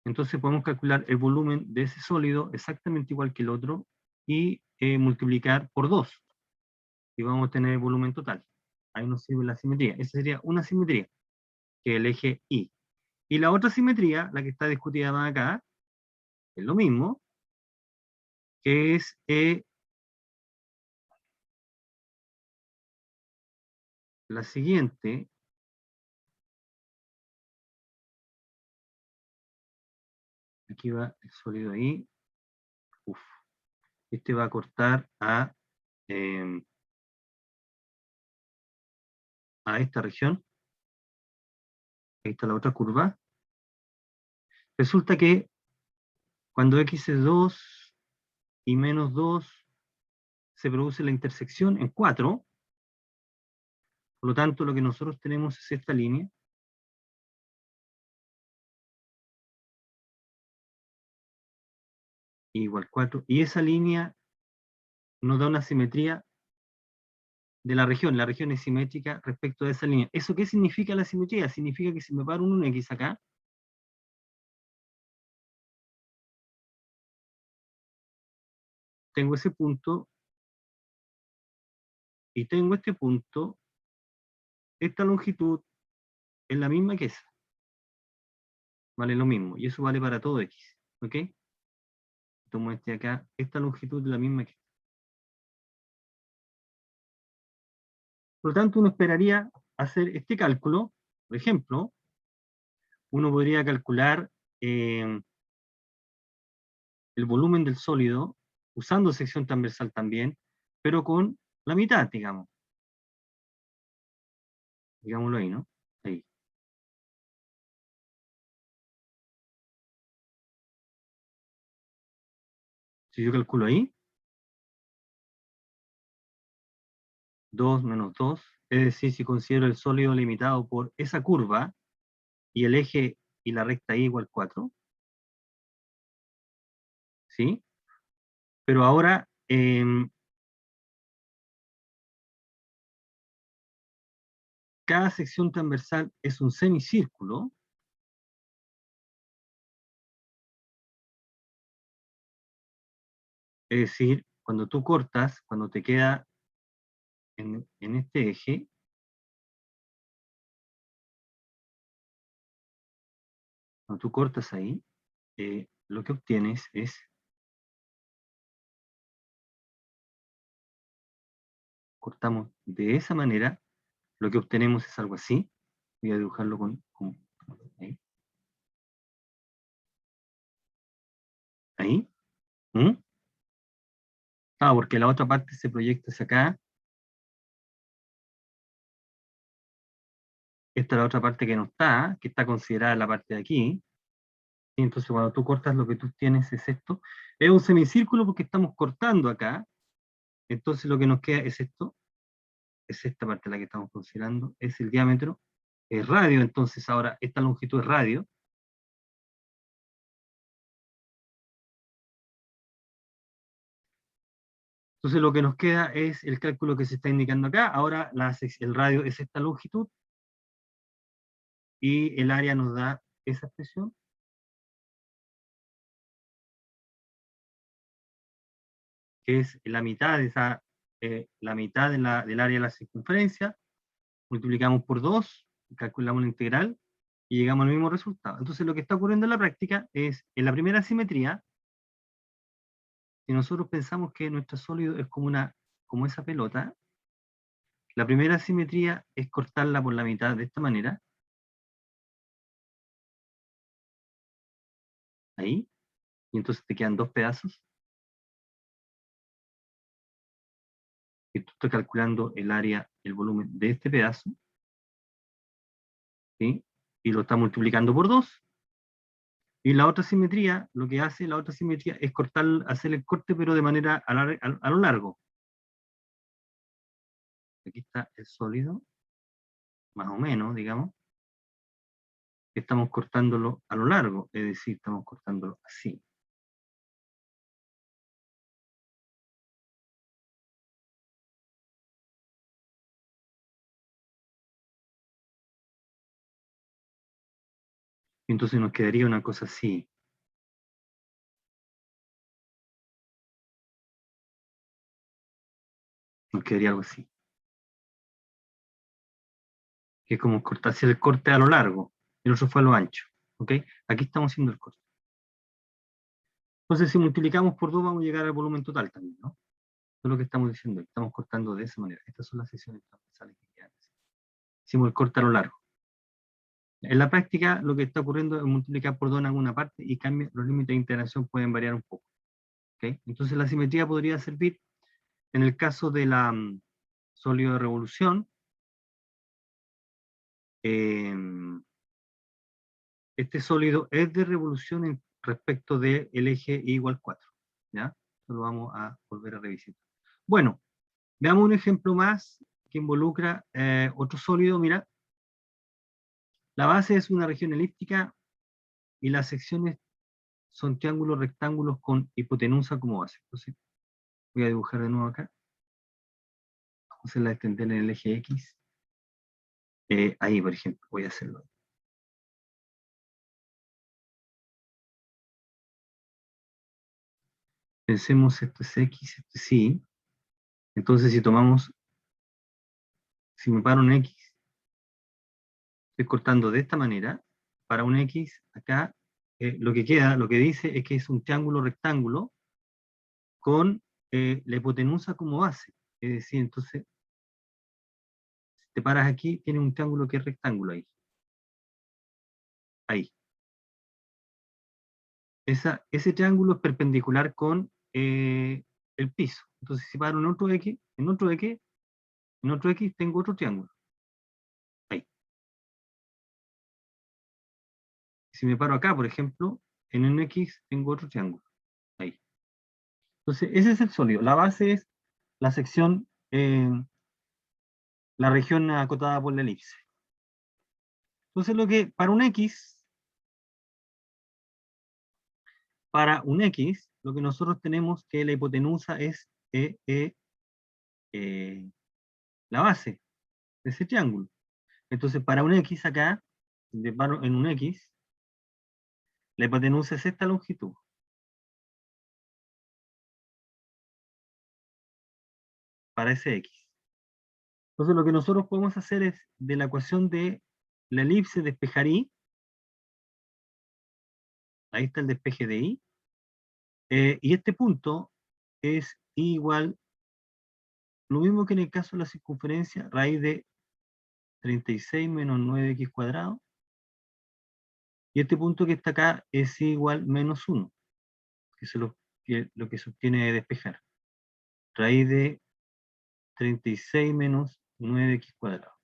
Entonces podemos calcular el volumen de ese sólido exactamente igual que el otro y multiplicar por 2. Y vamos a tener el volumen total. Ahí nos sirve la simetría. Esa sería una simetría, que es el eje Y. Y la otra simetría, la que está discutida más acá, es lo mismo, que es la siguiente. Aquí va el sólido ahí. Uf. Este va a cortar a esta región. Ahí está la otra curva. Resulta que cuando x es 2 y menos 2, se produce la intersección en 4. Por lo tanto, lo que nosotros tenemos es esta línea. Igual 4. Y esa línea nos da una simetría de la región. La región es simétrica respecto de esa línea. ¿Eso qué significa la simetría? Significa que si me paro un X acá, tengo ese punto, y tengo este punto, esta longitud es la misma que esa. Vale lo mismo. Y eso vale para todo X. ¿Ok? Tomo este acá, esta longitud es la misma que esta. Por lo tanto, uno esperaría hacer este cálculo. Por ejemplo, uno podría calcular el volumen del sólido usando sección transversal también, pero con la mitad, digamos. Digámoslo ahí, ¿no? Ahí. Si yo calculo ahí, 2 menos 2, es decir, si considero el sólido limitado por esa curva y el eje y la recta y igual 4, ¿sí? Pero ahora, cada sección transversal es un semicírculo. Es decir, cuando tú cortas, cuando te queda en este eje, cuando tú cortas ahí, lo que obtienes es, cortamos de esa manera, lo que obtenemos es algo así. Voy a dibujarlo con ahí. Ahí. ¿Mm? Ah, porque la otra parte se proyecta hacia acá. Esta es la otra parte que no está, que está considerada la parte de aquí. Y entonces cuando tú cortas lo que tú tienes es esto. Es un semicírculo porque estamos cortando acá. Entonces lo que nos queda es esto. Es esta parte la que estamos considerando. Es el diámetro. Es radio. Entonces ahora esta longitud es radio. Entonces lo que nos queda es el cálculo que se está indicando acá. Ahora el radio es esta longitud. Y el área nos da esa expresión. Que es la mitad de la mitad del área de la circunferencia, multiplicamos por 2, calculamos la integral y llegamos al mismo resultado. Entonces lo que está ocurriendo en la práctica es, en la primera simetría, si nosotros pensamos que nuestro sólido es como esa pelota, la primera simetría es cortarla por la mitad de esta manera, ahí, y entonces te quedan dos pedazos, y tú estás calculando el área, el volumen de este pedazo, ¿sí? Y lo estás multiplicando por 2. Y la otra simetría, lo que hace la otra simetría es cortar, hacer el corte, pero de manera a lo largo. Aquí está el sólido, más o menos, digamos. Estamos cortándolo a lo largo, es decir, estamos cortándolo así. Entonces nos quedaría una cosa así. Nos quedaría algo así. Que es como hacer el corte a lo largo. El otro fue a lo ancho. ¿Ok? Aquí estamos haciendo el corte. Entonces, si multiplicamos por 2, vamos a llegar al volumen total también, ¿no? Eso es lo que estamos diciendo. Estamos cortando de esa manera. Estas son las secciones transversales que quedan. Hicimos el corte a lo largo. En la práctica, lo que está ocurriendo es multiplicar por 2 en alguna parte y cambia, los límites de integración pueden variar un poco. ¿Okay? Entonces, la simetría podría servir en el caso de la sólido de revolución. Eh, este sólido es de revolución respecto del eje I igual 4. ¿Ya? Eso lo vamos a volver a revisitar. Bueno, veamos un ejemplo más que involucra otro sólido. Mira, la base es una región elíptica y las secciones son triángulos rectángulos con hipotenusa como base. Entonces, voy a dibujar de nuevo acá. Vamos a hacerla extender en el eje X. Ahí, por ejemplo, voy a hacerlo. Pensemos, esto es X, esto es Y. Entonces, si me paro en X, estoy cortando de esta manera. Para un X, acá, lo que queda, lo que dice es que es un triángulo rectángulo con la hipotenusa como base. Es decir, entonces, si te paras aquí, tiene un triángulo que es rectángulo ahí. Ahí. Ese triángulo es perpendicular con el piso. Entonces, si paro en otro X tengo otro triángulo. Ahí. Si me paro acá, por ejemplo, en un X tengo otro triángulo. Ahí. Entonces, ese es el sólido. La base es la sección, la región acotada por la elipse. Entonces, para un X, lo que nosotros tenemos que la hipotenusa es eh, la base de ese triángulo. Entonces, para un X acá, de paro en un X, la hipotenusa es esta longitud. Para ese X. Entonces, lo que nosotros podemos hacer es, de la ecuación de la elipse, despejar Y. Ahí está el despeje de Y. Y este punto es I igual, lo mismo que en el caso de la circunferencia, raíz de 36 menos 9x cuadrado. Y este punto que está acá es I igual menos 1, que es lo que se obtiene de despejar. Raíz de 36 menos 9x cuadrado.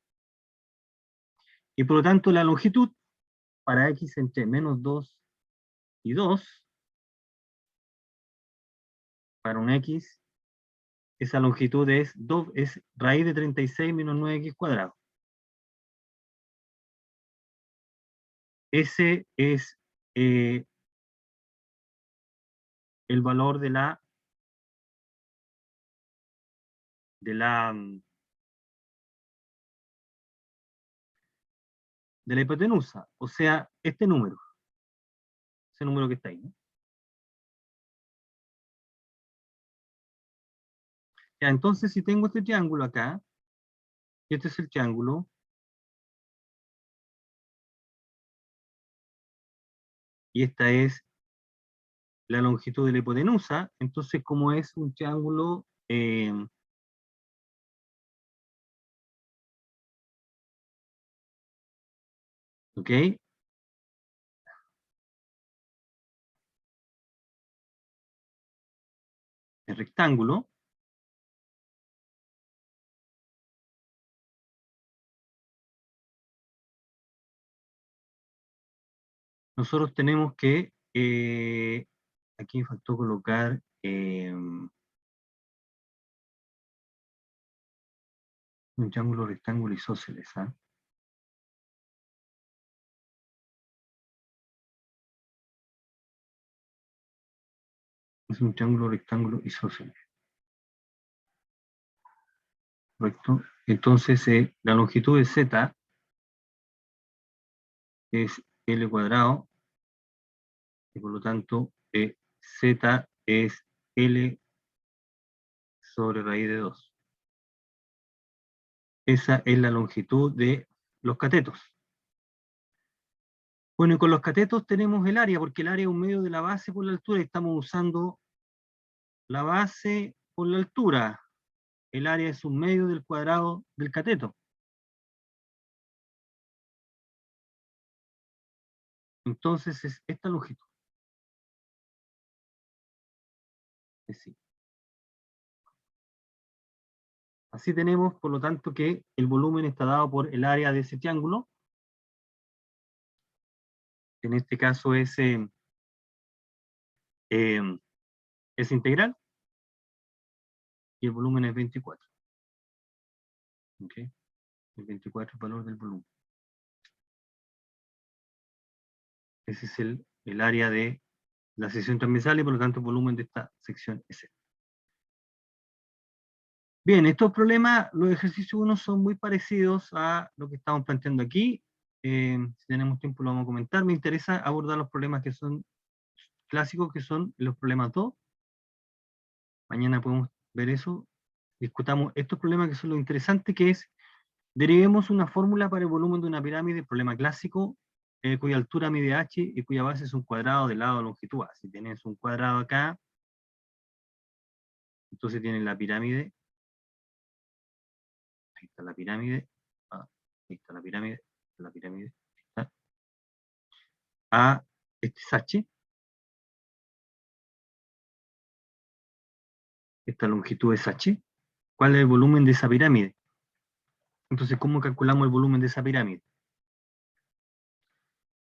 Y por lo tanto la longitud para x entre menos 2 y 2, para un x, esa longitud es raíz de 36 menos 9x cuadrado. Ese es el valor de la de la hipotenusa, o sea, este número, ese número que está ahí, ¿no? Ya, entonces si tengo este triángulo acá, y este es el triángulo, y esta es la longitud de la hipotenusa, entonces como es un triángulo, ¿ok? El rectángulo, nosotros tenemos que, aquí me faltó colocar, un triángulo, rectángulo isósceles, ¿ah? Es un triángulo, rectángulo isósceles, ¿correcto? Entonces, la longitud de z es L cuadrado, y por lo tanto, z es L sobre raíz de 2. Esa es la longitud de los catetos. Bueno, y con los catetos tenemos el área, porque el área es un medio de la base por la altura, y estamos usando la base por la altura. El área es un medio del cuadrado del cateto. Entonces es esta longitud. Es decir, así tenemos, por lo tanto, que el volumen está dado por el área de ese triángulo. En este caso eh, es integral, y el volumen es 24. ¿Okay? El 24 es el valor del volumen. Ese es el área de la sección transversal, y por lo tanto el volumen de esta sección es este. Bien, estos problemas, los ejercicios 1 son muy parecidos a lo que estamos planteando aquí. Si tenemos tiempo lo vamos a comentar. Me interesa abordar los problemas que son clásicos, que son los problemas 2. Mañana podemos ver eso. Discutamos estos problemas que son lo interesante, que es derivemos una fórmula para el volumen de una pirámide, problema clásico, cuya altura mide h y cuya base es un cuadrado del lado de longitud a. Si tienes un cuadrado acá, entonces tienes la pirámide. Ahí está la pirámide. Ahí está la pirámide. La pirámide. Ahí está. A, este es h. Esta longitud es h. ¿Cuál es el volumen de esa pirámide? Entonces, ¿cómo calculamos el volumen de esa pirámide?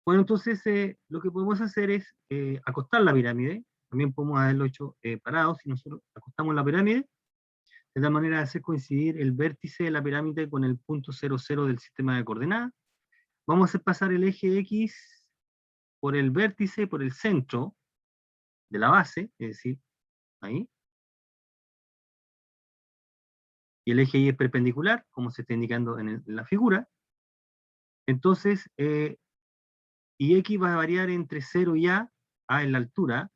Bueno, entonces lo que podemos hacer es acostar la pirámide. También podemos haberlo hecho parado, si nosotros acostamos la pirámide, de tal manera de hacer coincidir el vértice de la pirámide con el punto 00 del sistema de coordenadas. Vamos a hacer pasar el eje X por el vértice, por el centro de la base, es decir, ahí. Y el eje Y es perpendicular, como se está indicando en la figura. Entonces, y X va a variar entre 0 y A en la altura,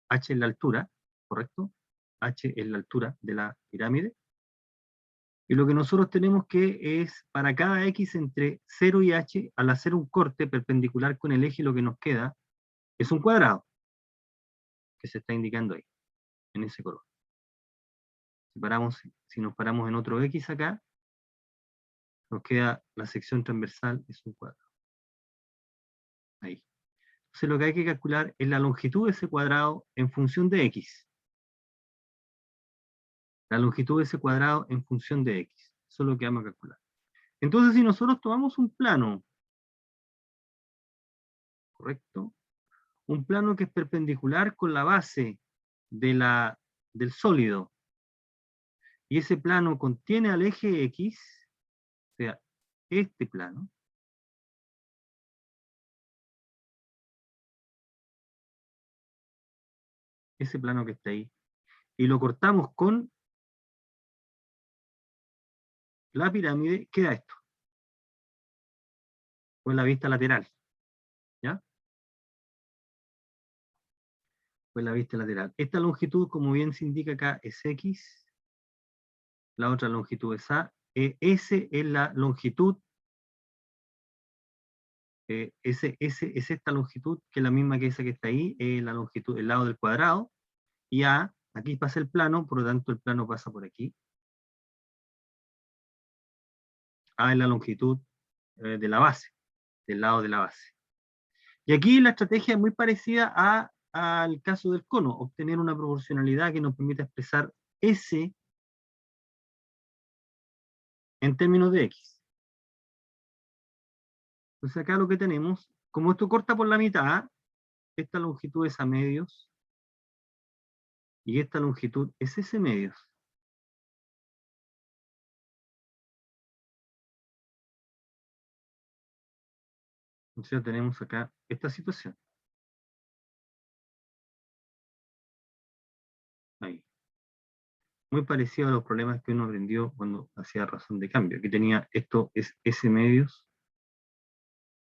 H en la altura, ¿correcto? H es la altura de la pirámide. Y lo que nosotros tenemos que es, para cada X entre 0 y H, al hacer un corte perpendicular con el eje, lo que nos queda es un cuadrado, que se está indicando ahí, en ese color. Si nos paramos en otro X acá, nos queda la sección transversal, es un cuadrado. Ahí. Entonces lo que hay que calcular es la longitud de ese cuadrado en función de X. La longitud de ese cuadrado en función de x. Eso es lo que vamos a calcular. Entonces, si nosotros tomamos un plano, ¿correcto? Un plano que es perpendicular con la base del sólido, y ese plano contiene al eje X, o sea, este plano, ese plano que está ahí, y lo cortamos con la pirámide, queda esto, pues la vista lateral, ¿ya? Pues la vista lateral. Esta longitud, como bien se indica acá, es X, la otra longitud es A, S es la longitud, S es esta longitud, que es la misma que esa que está ahí, la longitud, el lado del cuadrado, y A, aquí pasa el plano, por lo tanto el plano pasa por aquí. A es la longitud de la base, del lado de la base. Y aquí la estrategia es muy parecida al caso del cono, obtener una proporcionalidad que nos permita expresar S en términos de X. Entonces acá lo que tenemos, como esto corta por la mitad, esta longitud es A medios, y esta longitud es S medios. Entonces tenemos acá esta situación. Ahí. Muy parecido a los problemas que uno aprendió cuando hacía razón de cambio. Aquí tenía, esto es S medios,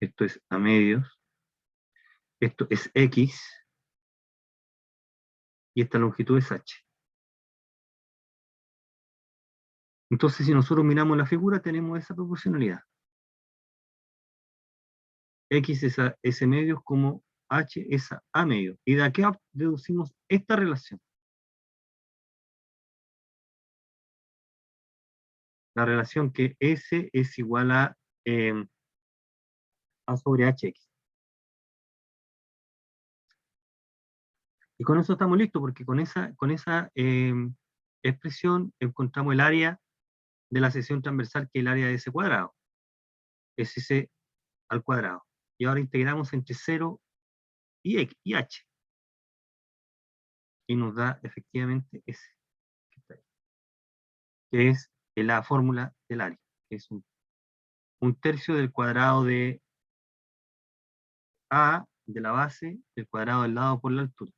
esto es A medios, esto es X, y esta longitud es H. Entonces, si nosotros miramos la figura, tenemos esa proporcionalidad. X es a S medios como H es a A medios. Y de aquí deducimos esta relación. La relación que S es igual A sobre HX. Y con eso estamos listos, porque con esa expresión encontramos el área de la sección transversal, que es el área de ese cuadrado. Es S al cuadrado. Y ahora integramos entre 0 y, X, y H. Y nos da efectivamente S, que es la fórmula del área, que es un tercio del cuadrado de A, de la base, del cuadrado del lado por la altura.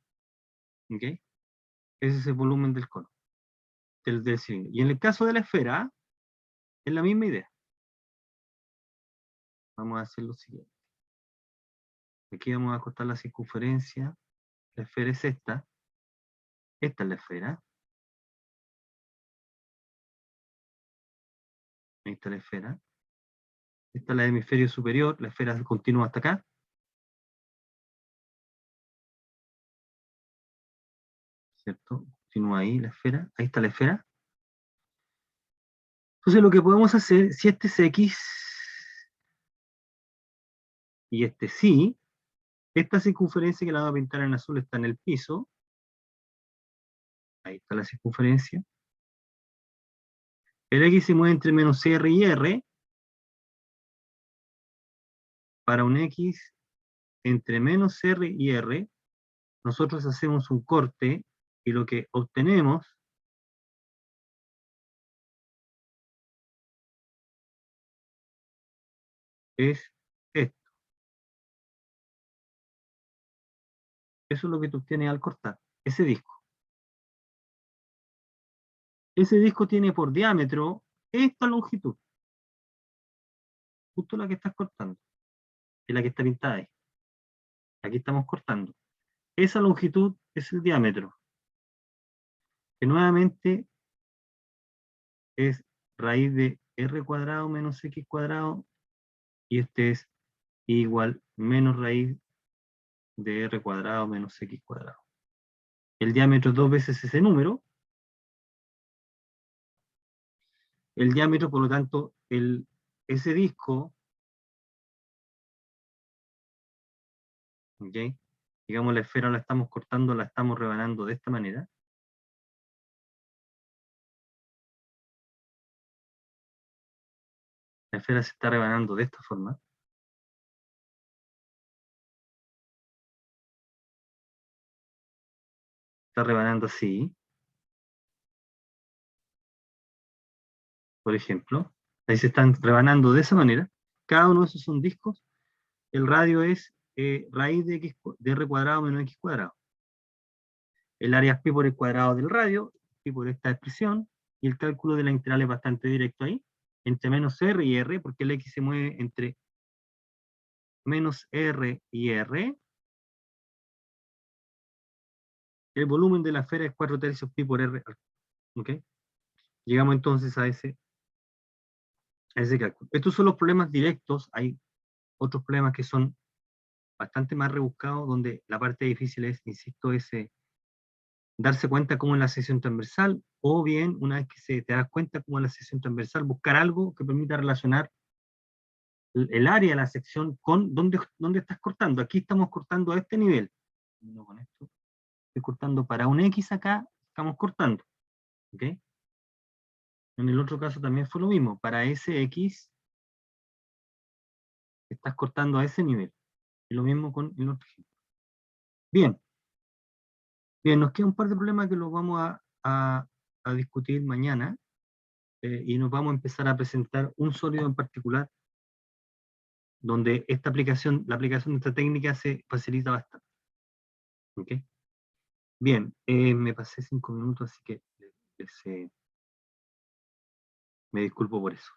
¿Ok? Ese es el volumen del cono, del cilindro. Y en el caso de la esfera, es la misma idea. Vamos a hacer lo siguiente. Aquí vamos a cortar la circunferencia. La esfera es esta. Esta es la esfera. Ahí está la esfera. Esta es la hemisferio superior. La esfera continúa hasta acá. ¿Cierto? Continúa ahí la esfera. Ahí está la esfera. Entonces lo que podemos hacer, si este es X y este sí, esta circunferencia que la vamos a pintar en azul está en el piso. Ahí está la circunferencia. El X se mueve entre menos R y R. Para un X entre menos R y R, nosotros hacemos un corte y lo que obtenemos es esto. Eso es lo que tú obtienes al cortar, ese disco. Ese disco tiene por diámetro esta longitud, justo la que estás cortando, es la que está pintada ahí. Aquí estamos cortando. Esa longitud es el diámetro, que nuevamente es raíz de R cuadrado menos X cuadrado, y este es igual menos raíz de R cuadrado menos X cuadrado. El diámetro es 2 veces ese número. El diámetro, por lo tanto, ese disco, ¿okay? Digamos, la esfera la estamos cortando, la estamos rebanando de esta manera. La esfera se está rebanando de esta forma. Está rebanando así, por ejemplo. Ahí se están rebanando de esa manera. Cada uno de esos son discos. El radio es raíz de, x, de r cuadrado menos x cuadrado. El área es pi por el cuadrado del radio, pi por esta expresión, y el cálculo de la integral es bastante directo ahí, entre menos r y r, porque el x se mueve entre menos r y r. El volumen de la esfera es 4 tercios pi por r. ¿Ok? Llegamos entonces a ese cálculo. Estos son los problemas directos. Hay otros problemas que son bastante más rebuscados, donde la parte difícil es, insisto, darse cuenta cómo es la sección transversal, o bien, una vez que te das cuenta cómo es la sección transversal, buscar algo que permita relacionar el área de la sección con dónde estás cortando. Aquí estamos cortando a este nivel. Con esto. Estoy cortando para un X acá, estamos cortando. ¿Ok? En el otro caso también fue lo mismo. Para ese X, estás cortando a ese nivel. Y lo mismo con el otro ejemplo. Bien. Bien, nos queda un par de problemas que los vamos a discutir mañana. Y nos vamos a empezar a presentar un sólido en particular, donde esta aplicación, la aplicación de esta técnica se facilita bastante. ¿Ok? Bien, me pasé 5 minutos, así que me disculpo por eso.